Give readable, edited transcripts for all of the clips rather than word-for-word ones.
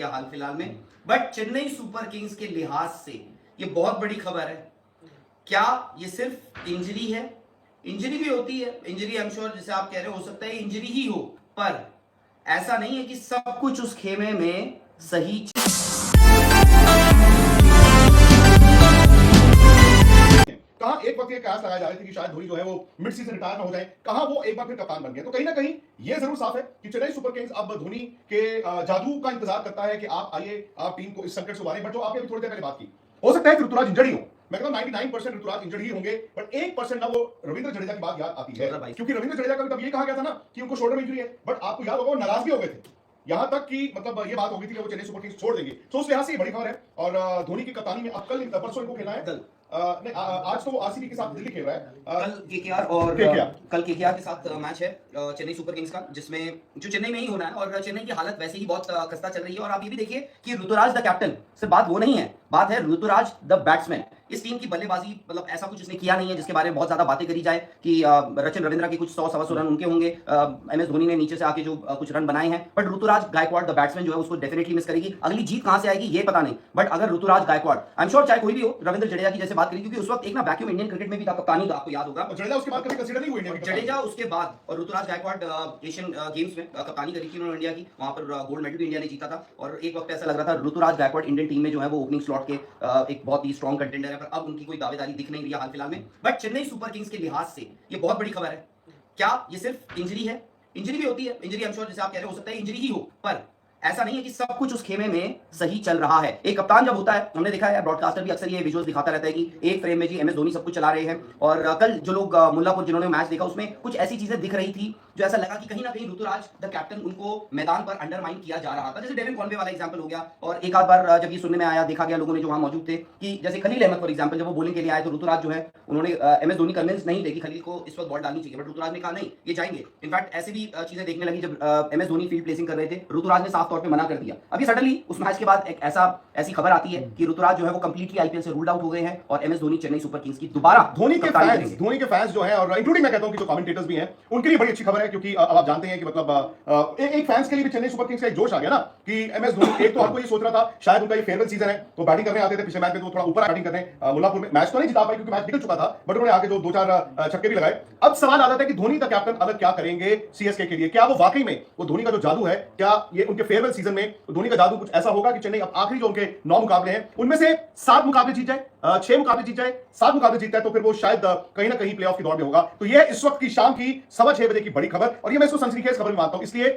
India हाल फिलहाल में, but Chennai super Kings के लिहाज से ये बहुत बड़ी खबर है। क्या ये सिर्फ इंजरी है? इंजरी भी होती है, इंजरी आई एम श्योर जैसे आप कह रहे हो सकता है इंजरी ही हो, पर ऐसा नहीं है कि सब कुछ उस खेमे में सही। कहा एक वक्त ये कयास लगाए जा रहे थे कि शायद धोनी जो है वो मिड सीजन रिटायर ना हो जाए, कहा वो एक बार फिर कप्तान बन गया। तो कहीं ना कहीं ये जरूर साफ है कि चेन्नई सुपर किंग्स अब धोनी के जादू का इंतजार करता है कि आप आइए, आप टीम को इस संकट से उबारें। बट जो आपने अभी थोड़ी देर पहले बात की, हो सकता है कि ऋतुराज इंजर्ड ही हो। मैं कहता हूं 99% ऋतुराज इंजर्ड ही होंगे, बट 1% ना वो रविंद्र जडेजा की बात याद आती है, क्योंकि रविंद्र जडेजा का भी तब ये कहा गया था ना कि उनको शोल्डर में इंजरी है, बट आपको याद होगा वो नाराज भी हो गए थे, यहां तक कि मतलब ये बात हो गई थी कि वो चेन्नई सुपर किंग्स छोड़ देंगे। तो उस लिहाज से ये बड़ी खबर है। और धोनी की कप्तानी में अब कल परसों इनको खेलना है, नहीं आज तो वो आरसीबी के साथ दिल्ली खेल रहा है, कल केकेआर और कल केकेआर के साथ मैच है चेन्नई सुपर किंग्स का, जिसमें जो चेन्नई में ही होना है। और चेन्नई की हालत वैसे ही बहुत खस्ता चल रही है। और आप ये भी देखिए कि ऋतुराज द कैप्टन सिर्फ बात वो नहीं है, बात है ऋतुराज द बैट्समैन। इस टीम की बल्लेबाजी मतलब ऐसा कुछ इसने किया नहीं है जिसके बारे में बहुत ज्यादा बातें करी जाए कि रचिन रविंद्रा के कुछ 100-125 रन उनके होंगे, एमएस धोनी ने नीचे से आके जो कुछ रन बनाए हैं, but Ruturaj Gaikwad the batsman जो है उसको डेफिनेटली मिस करेगी। अगली जीत कहां से आएगी ये पता नहीं, बट अगर Ruturaj Gaikwad I am sure चाहे कोई भी हो, रविंद्र जडेजा की जैसे बात करी, क्योंकि उस वक्त एक ना वैक्यूम इंडियन क्रिकेट में भी था कप्तानी का, आपको याद होगा। जडेजा उसके बाद कभी कंसीडर नहीं हुए, जडेजा उसके बाद और ऋतुराज गायकवाड़ एशियन गेम्स में कप्तानी करी थी उन्होंने इंडिया की, वहां पर गोल्ड मेडल भी इंडिया ने जीता था। और एक वक्त ऐसा लग रहा था ऋतुराज गायकवाड़ इंडियन टीम में जो है वो ओपनिंग स्लॉट के एक बहुत ही स्ट्रॉन्ग कंटेंडर है, पर अब उनकी कोई दावेदारी दिख नहीं रही है हाल फिलहाल में। बट चेन्नई सुपर किंग्स के लिहाज से ये बहुत बड़ी खबर है। क्या ये सिर्फ इंजरी है? इंजरी भी होती है, इंजरी आई एम श्योर जैसे आप कह रहे हो सकता है इंजरी ही हो, पर ऐसा नहीं है कि सब कुछ उस खेमे में सही चल रहा है। एक कप्तान जब होता है, हमने देखा है ब्रॉडकास्टर भी अक्सर ये विजुअल्स दिखाता रहता है कि एक फ्रेम में जी एमएस धोनी सब कुछ चला रहे हैं। और कल जो लोग मुल्लापुर जिन्होंने मैच देखा उसमें कुछ ऐसी चीजें दिख रही थी जो ऐसा लगा कि कहीं ना कहीं ऋतुराज द कैप्टन उनको मैदान पर अंडरमाइन किया जा रहा था। जैसे डेविन कॉनवे वाला एग्जांपल हो गया, और एक आध बार जब ये सुनने में आया, देखा गया लोगों ने जो वहां मौजूद थे कि जैसे खलील अहमद फॉर एग्जांपल जब वो बॉलिंग के लिए आए तो ऋतुराज जो है उन्होंने एमएस धोनी कन्विंस नहीं देखी खलील को इस वक्त बॉल डालनी चाहिए, बट ऋतुराज ने कहा नहीं ये जाएंगे। इनफैक्ट ऐसे भी चीजें देखने लगी जब एमएस धोनी फील्ड प्लेसिंग कर रहे थे, ऋतुराज ने साफ तौर पर मना कर दिया। अभी सडनली उस मैच के बाद एक ऐसी खबर आती है कि ऋतुराज जो है वो कंप्लीटली आईपीएल से रूल्ड आउट हो गए हैं और MS Dhoni Chennai super Kings की दोबारा धोनी के फैंस जो है, और इंक्लूडिंग मैं कहता हूं कि जो कमेंटेटर्स भी हैं उनके लिए बड़ी अच्छी खबर है, क्योंकि अब आप जानते हैं कि मतलब एक फैंस के लिए भी चेन्नई सुपर किंग्स का एक जोश आ गया ना कि एमएस धोनी, एक तो हमको ये सोच रहा था शायद उनका ये फेयरवेल सीजन है तो बैटिंग करने आते थे, पिछले मैच में तो थोड़ा ऊपर बैटिंग करने मुल्लापुर में मैच तो नहीं जिता पाए क्योंकि मैच निकल चुका था, बट उन्होंने आके जो 2-4 छक्के भी लगाए। अब सवाल आ जाता है कि धोनी का कैप्टन अलग क्या करेंगे सीएसके के लिए? क्या वो वाकई में वो धोनी का जो जादू है, क्या ये उनके फेयरवेल सीजन में धोनी का जादू कुछ ऐसा होगा कि चेन्नई अब आखिरी जो उनके 9 मुकाबले हैं उनमें से 7 मुकाबले जीत जाए, 6 मुकाबले जीत जाए, 7 मुकाबले जीतता है तो फिर वो शायद कहीं ना कहीं प्लेऑफ की दौड़ में होगा। तो ये इस वक्त की शाम की 6:15 बजे की बड़ी खबर, और ये मैं इसको सनसनीखेज खबर भी मानता हूं, इसलिए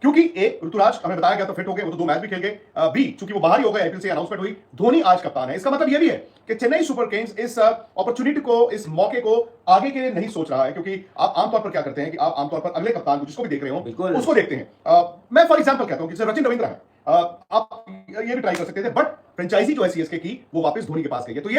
क्योंकि एक ऋतुराज हमें बताया गया तो फिट हो गए, वो तो 2 मैच भी खेल गए, बी चूंकि वो बाहर ही हो गए, आईपीएल से अनाउंसमेंट हुई, धोनी आज कप्तान है। इसका मतलब ये भी है कि चेन्नई सुपर किंग्स इस अपॉर्चुनिटी को, इस मौके को आगे के लिए नहीं सोच रहा है, क्योंकि आप आमतौर पर क्या करते हैं कि आप आमतौर पर अगले कप्तान को जिसको भी देख रहे हो उसको देखते हैं। मैं फॉर एग्जांपल कहता हूं कि रचिन रविंद्रा है, आप ये भी ट्राई कर सकते थे, बट फ्रेंचाइजी जो है सीएसके की वो वापस धोनी के पास गई है। तो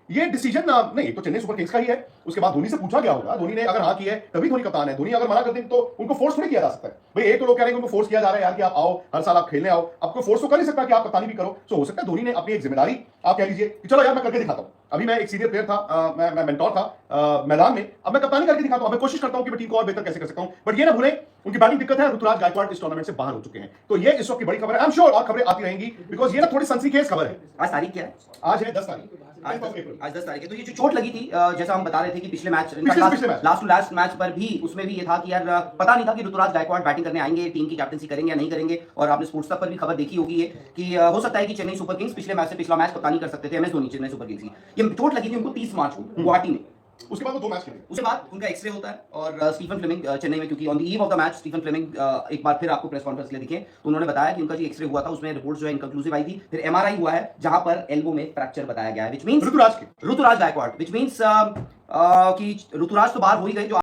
ये डिसीजन नहीं तो चेन्नई सुपर किंग्स का ही है। उसके बाद धोनी से पूछा गया होगा, धोनी ने अगर हाँ की है तभी धोनी कप्तान है, धोनी अगर मना कर दें तो उनको फोर्स नहीं किया जा सकता है। भाई एक तो लोग कह रहे हैं उनको फोर्स किया जा रहा है यार कि आप आओ, हर साल आप खेलने आओ, आपको फोर्स तो कर नहीं सकता कि आप कप्तानी भी करो। तो हो सकता है धोनी ने अपनी एक जिम्मेदारी आप कह लीजिए कि चलो यार मैं करके दिखाता हूं, अभी मैं एक सीनियर प्लेयर था, मैं मेंटोर था मैदान में, अब मैं कप्तानी करके दिखाता हूं, मैं कोशिश करता हूं कि मैं टीम को और बेहतर कैसे कर सकता हूं। बट ये ना भूलें उनकी बैटिंग दिक्कत है, ऋतुराज गायकवाड़ इस टूर्नामेंट से बाहर हो चुके हैं। तो ये इस वक्त की बड़ी खबर है, आई एम श्योर और खबरें आती रहेंगी, बिकॉज ये ना थोड़ी सनसनीखेज खबर है। आज तारीख क्या है? आज है 10 तारीख, आज 10 तारीख है। तो ये जो चोट लगी थी जैसा हम बता रहे थे कि पिछले match last to last match पर भी उसमें भी ये था कि यार पता नहीं था कि ऋतुराज गायकवाड़ बैटिंग करने आएंगे, टीम की कैप्टनसी करेंगे या नहीं करेंगे। और आपने स्पोर्ट्स तक पर भी खबर देखी होगी ये कि हो सकता है कि चेन्नई सुपर किंग्स पिछले मैच से पिछला मैच कप्तानी कर सकते थे MS Dhoni Chennai super Kings की। ये चोट लगी थी उनको 30 मार्च को गुवाहाटी में। उसके बाद वो 2 मैच खेले, उसके बाद उनका एक्सरे होता है और स्टीफन फ्लेमिंग चेन्नई में, क्योंकि on the eve of the match Stephen Fleming एक बार फिर आपको प्रेस कॉन्फ्रेंस के लिए दिखे तो उन्होंने बताया कि उनका जो एक्सरे हुआ था उसमें रिपोर्ट्स जो है इनकंक्लूसिव आई थी। फिर एमआरआई हुआ है जहां पर एल्बो में फ्रैक्चर बताया गया है, which means Ruturaj Gaikwad, which means कि ऋतुराज तो बाहर हो ही गए। जो